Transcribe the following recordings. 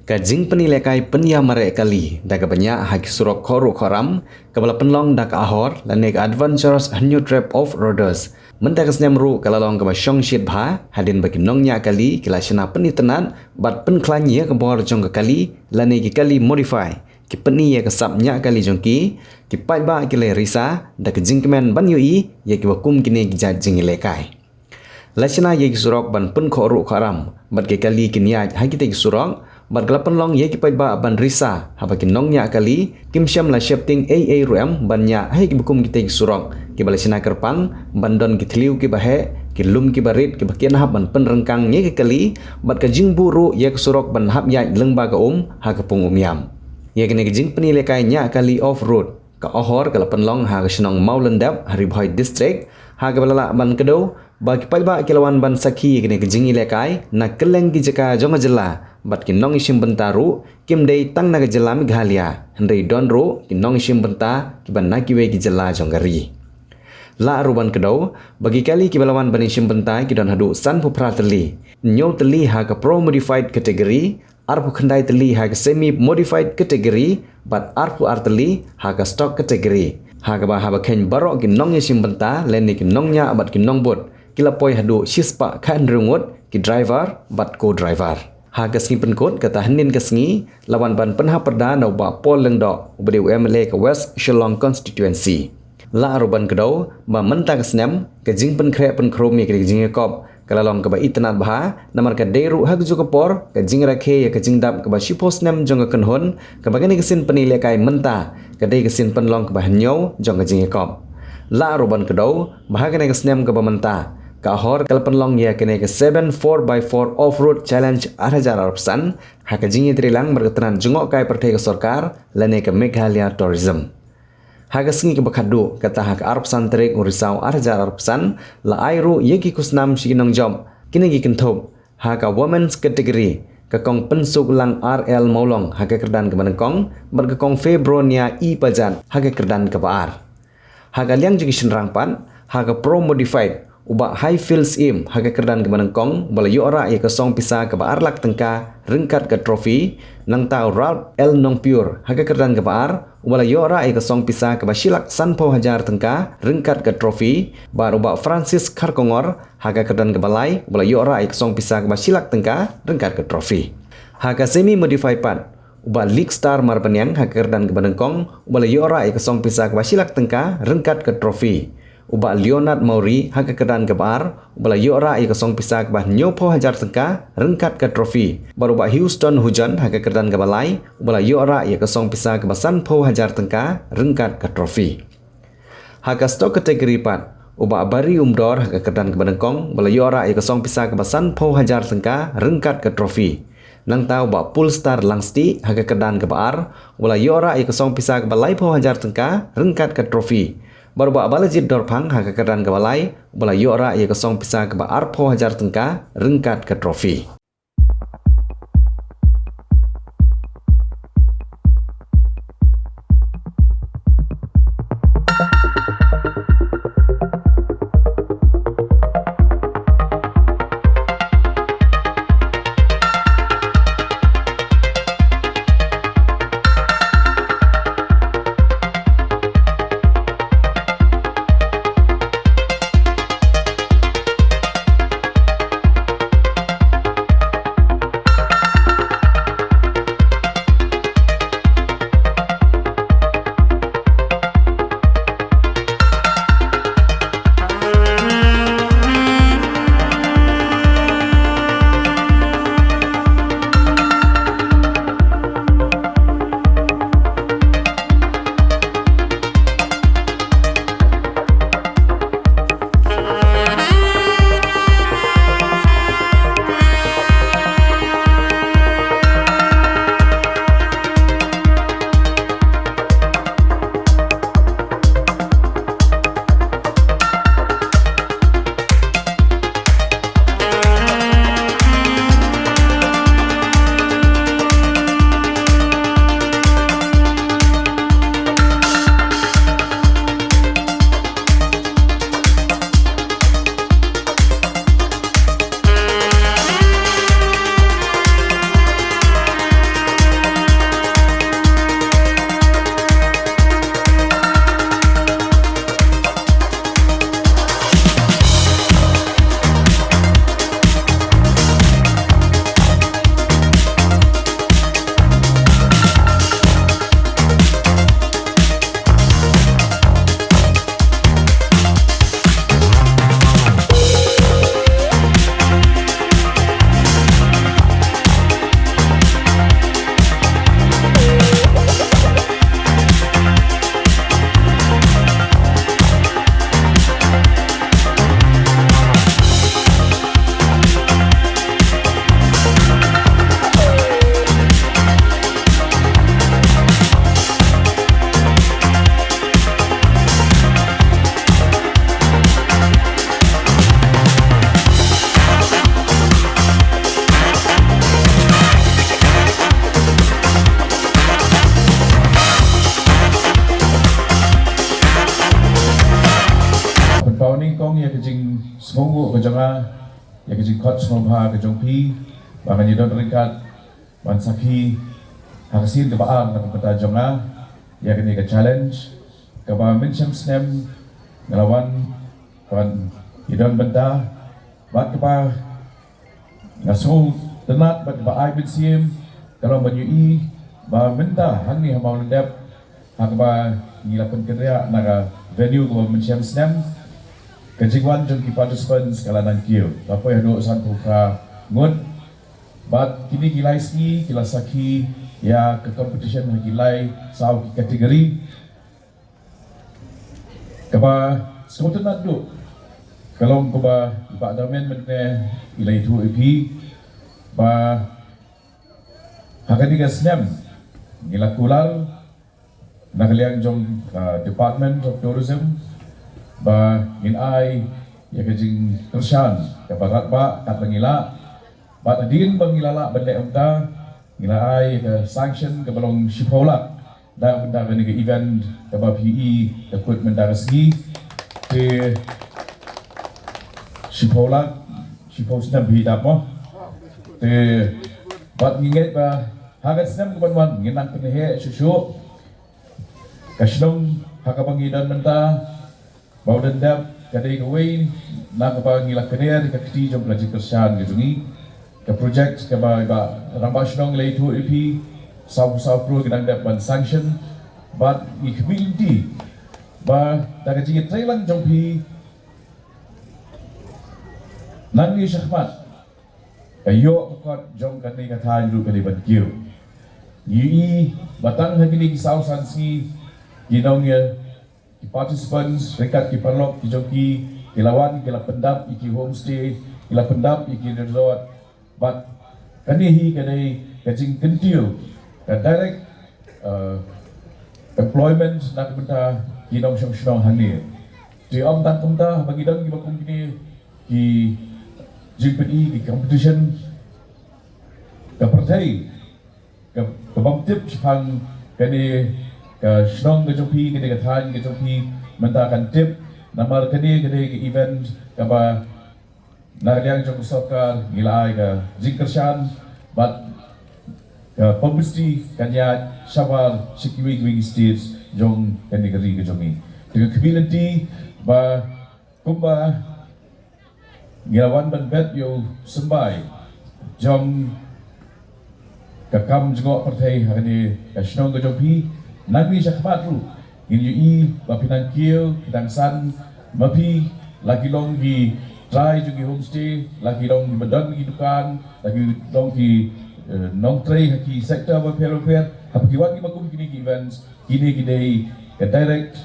Kajing penilaikai penya marek kali daga banyak haki surok koru koram kabala penlong dak ahor lanek adventurous new trip of roaders mendakas nyamru kalalong kaba syong shit bha hadin bagi nongnya kali kilasina penitenan bat penklanya kebor jong kali lanek kali modify ki peni ya kesapnya kali jongki ki pai ba kile risa dak jingkemen ban yui ya ki wakum kini gija jingilekai lasina ya ki surok ban pen koru koram bat ki kali kinya haki te surok bat gelapan long ye ki pai ba ban risa haba ki nongnya kali kim syam la shifting aa ruam bannya hai ki bukum ki surok ki balasina kerpang bandon ki thliu ki bahe ki lum ki barit ki bakian hab ban pen rengkang ye ki kali bat ka jing buru ye ki surok ban hab ya lengba ka ha ka pung yam ye ki ne jing penile kai nya kali off road ka ohor gelapan long ha ka snong maulendap hari bhoi district ha ka balala ban kedo bagi pai ba kilawan ban sakhi ye ki ne jing ile kai na keleng ki jaka jonga jela bat ki nong isim bentaru kim dei tang naga jela mi ghalia hendai donro ki nong isim benta ki ban naki we ki jela jonggari la ruban kedau bagi kali ki balawan ban isim benta ki don hadu san pu prateli nyo teli ha ka pro modified category arpu khandai teli ha ka semi modified category bat arpu arteli ha ka stock category ha ka ba ha ba khen barok ki nong isim benta len ni ki nongnya bat ki nong bot kila poi hadu sispa khan rungut ki driver bat ko driver Haga sengi penkot kata henin ke sengi lawan ban penha perda nau ba pol lengdok ubdi UMLA ke West Shillong constituency. La aruban kedau ba mentang senam ke jing penkrek penkrom ye ke jing kop kalalong ke ba itnat bah namar ke deru hag ju ke por ke jing rakhe ye ke jing dap ke ba shipos nem jong ke kenhon ke bagani ke sin penile kai menta ke dei ke sin penlong ke ba nyau jong ke jing kop. La aruban kedau bahagane ke senam ke ba menta kahor kalpenlong ya kene ke 7-4x4 off-road challenge 8,000 haka jingi trilang berketenan jengok kai pertai ke sorkar lane ke Meghalaya tourism haka sengi ke bakadu kata hak arpsan terik urisau 8,000 la airu yeki kusnam shikinong job kini gi kentop haka women's category ke kong pensuk lang RL maulong haka kerdan ke manengkong berkekong Febronia I pajan haka kerdan ke baar haka liang juga senrangpan haka pro modified ubak high fields im haka kerdan ke manengkong bala yu ora ye kesong pisa ke baar lak tengka rengkat ke trofi nang tau Ralph L Nong Pure haka kerdan ke baar ubala yu ora ye kesong pisa ke basilak sanpo hajar tengka rengkat ke trofi bar ubak Francis Karkongor haka kerdan ke balai ubala yu ora ye kesong pisa ke basilak tengka rengkat ke trofi haka semi modified pat ubak League Star Marpenyang haka kerdan ke manengkong ubala yu ora ye kesong pisa ke basilak tengka rengkat ke trofi ubak Leonard Mauri haka kedan ke bar ubala yora i kesong pisa ke bah nyopo hajar tengka rengkat ke trofi baru ubak Houston Hujan haka kedan ke balai ubala yora i kesong pisa ke basan po hajar tengka rengkat ke trofi haka stok kategori 4 ubak Bari Umdor haka kedan ke Banengkong ubala yora i kesong pisa ke basan po hajar tengka rengkat ke trofi nang tau ubak Pulstar Langsti haka kedan ke bar ubala yora i kesong pisa ke balai po hajar tengka rengkat ke trofi baru ba balajit dorpang haka kedan ke balai bala yora ye kesong pisa ke ba arpo hajar tengka rengkat ke trofi kong ya kejing semongu ke jonga ya kejing kot semomha ke jongpi bahkan yidon ringkat ban saki hasil ke baang na peta jonga ya kini ke challenge ke ba mention snem ngelawan kan yidon benda bat ke ba ngaso tenat bat ba ai bin sim kalau menyui ba benda hang ni mau lendap hak ba ngilapan kerja naga venue ko mention snem kejingwan jong ki participants kalanan kiyo apa yang do san buka ngun bat kini kilai ski kilasaki ya ke competition kilai sau ki kategori kaba semutan do kalau ko ba iba damen menne ilai tu ipi ba hakani ga snem ngilakulal nakaliang jong Department of Tourism ba in ai ya kejing kersan ya bagat ba kat ngila ba tadin bang ngilala benda umta ngila ai ke sanction ke balong shipola da benda ke event ke ba PE equipment da resgi ke shipola shipos na bida mo te bat nginget ba hagat snam ke banwan nginang penehe susu kasnong hakabangidan menta bau dendam kadai kawin nak apa ngilak kener ke keti jom pelajar kersan gitu ni ke project ke ba rambas nong lay tu EP sau pro kedang dapat sanction but i community ba daga jingit trailang jom pi nan ni syahmat ayo kot jom kadai kata dulu kali ban kiu yi batang hagini sau sansi ginong ya participants rekat ki parlok ki joki kilawan kila pendap iki homestay kila pendap iki resort but kanihi kadai kajing kentiu ka direct employment nak benda kinong syong hanir di om tan kumta bagi dang ki bakum kini ki JPE ki competition ka partai ka bangtip chang kani ke senong ke jopi ke dekat han ke jopi mentakan tip nama ke event ke ba nariang jong sokar gilai ke jingkershan but ke publicity kanya syawal sikiwi wing states jong ke negeri ke jomi ke community ba kumba gilawan ban bet yo sembai jong ke kam jengok partai hari ke senong ke jopi Nami syakmat ru ini bapinan kieu kedang san mapi lagi long di try juga homestay lagi long di bedang di dukan lagi long di nong tray haki sektor welfare hap kiwat ki makum kini events kini kidai ke direct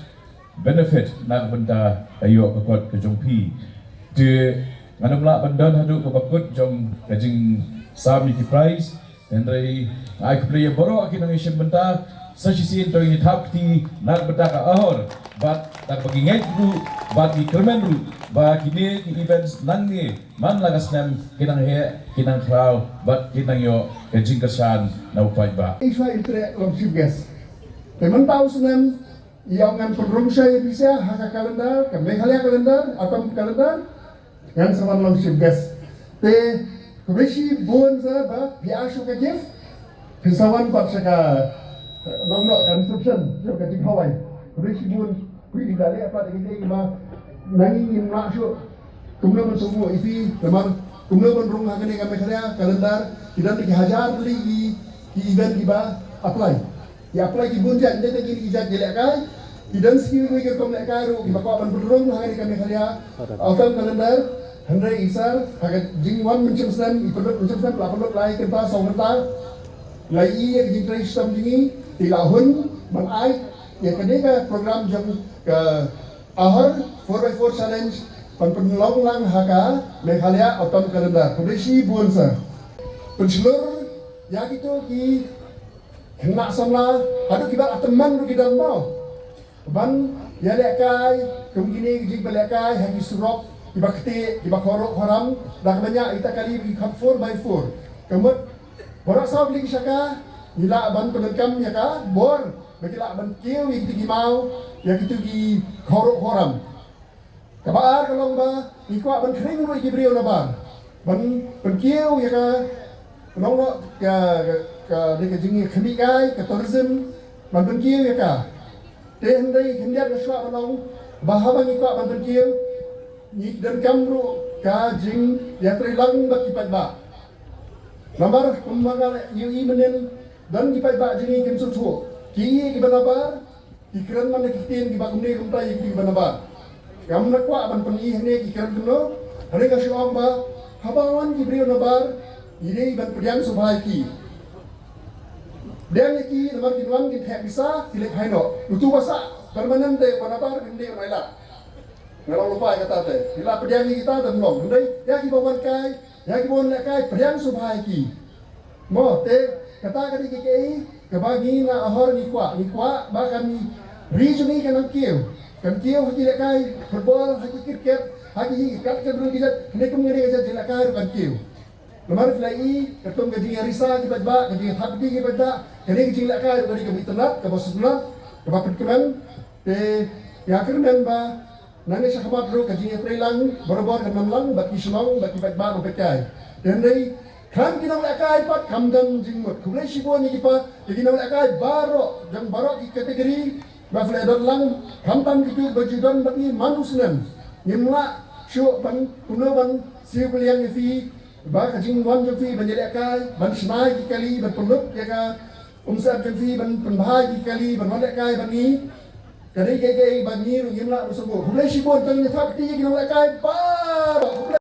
benefit nak benda ayo kekot ke jongpi de ngana mula bendan hadu ke bakut jong kajing sami ki prize dan dari ai keplay boro aki nang isip benda sesisin to ini tapti nak betaka ahor bat tak bagi ngai dulu bat di kermen dulu bat kini di events nang ni man lagas nem kinang he kinang crowd bat kinang yo kejing kersan na upai ba iswa intre long chief guest teman tahu senam yang ngan pendrung saya bisa haka kalendar ke Meghalaya kalendar atau kalendar yang sama long chief guest te kubesi bon za ba biasho ka gift pisawan pat saka nong construction so kating Hawaii kubesi bon kui dale apa de ma nangi in na sho tumna man tumu ifi teman tumna man rung haka ne ka Meghalaya kalendar tidak 3000 beli ki event ki ba apply ya apply ki bon jan de ki ijat jelek kai idan skill ke kom lek kai ru ki ba ko ban berung haka ne ka Meghalaya autam kalendar Henry Isar haka jingwan mencem sen ipodot mencem sen pelapor lai kenta songenta lai ya jing trai sistem jingi tilahun manai ya kedeka program jam ke ahar 4x4 challenge penlong lang haka Meghalaya autumn calendar publishi buansa penselur ya gitu ki kena samla ada kibat teman ru kita mau ban ya lekai kemgini jing belekai hagi surok kibat kete kibat korok haram dah banyak kita kali di 4x4 kemut borak saw beli syaka ila ban penekam ya ka bor bagi la ban kieu gitu ki mau ya gitu ki korok haram Kabar kalau ba ikwa ban kering ro Jibril na ba. Ban kieu ya ka nong lo ka de ka jingi khami kai ka tourism ban kieu ya ka. Ten dai hindia ka swa banong bahabang ikwa ban kieu ni dan kamru ka jing ya trilang ba kipat ba. Nambar kumaga yu imenen dan kipat ba jingi kim su tu. Ki ibanabar ikran man kitin di ba kumne kumta yi ibanabar. Kamu nak kuat ban peni hene kiran kuno, hari ka syuam ba, habawan Jibril nabar, ini ban pediang subhai ki. Diang ki nabar kinuan ki thek bisa, kilek haino, lutu wasa, permanente banabar kende naila. Ngalau lupa kata te, bila pediang kita dan long, ndai ya ki bawan kai, ya ki bawan kai pediang subhai ki. Mo te kata kadi ki kebagi na ahor ni kwa ba kami region ni kanang kieu. Kan kieu haki lekai football haki cricket haki kat ke dulu kita ne kum ngene ke lekai kan kieu lemar filai ketum gaji risa ki badba gaji habdi ki badba kene ki lekai dari ke internet ke bosna ke bapak kemen te ya kermen ba nane sahabat ro gaji prelang borobor kan lang baki slong baki badba ro pekai dan dei kan kita lekai pat kamdan jingmut kulai sibon ni pa jadi lekai baro jang baro ki kategori Bafle lang kampan kitu bajudan bagi manusian nyemla syu ban kuno ban siu kuliang fi ba kajing wan fi ban jadi kai ban snai ki kali ban peluk ya ka umsat fi ban penbahai ki kali ban wala kai ban ni kadai ke ban ni nyemla usubu hulai sibon tang ni fakti ki kai ba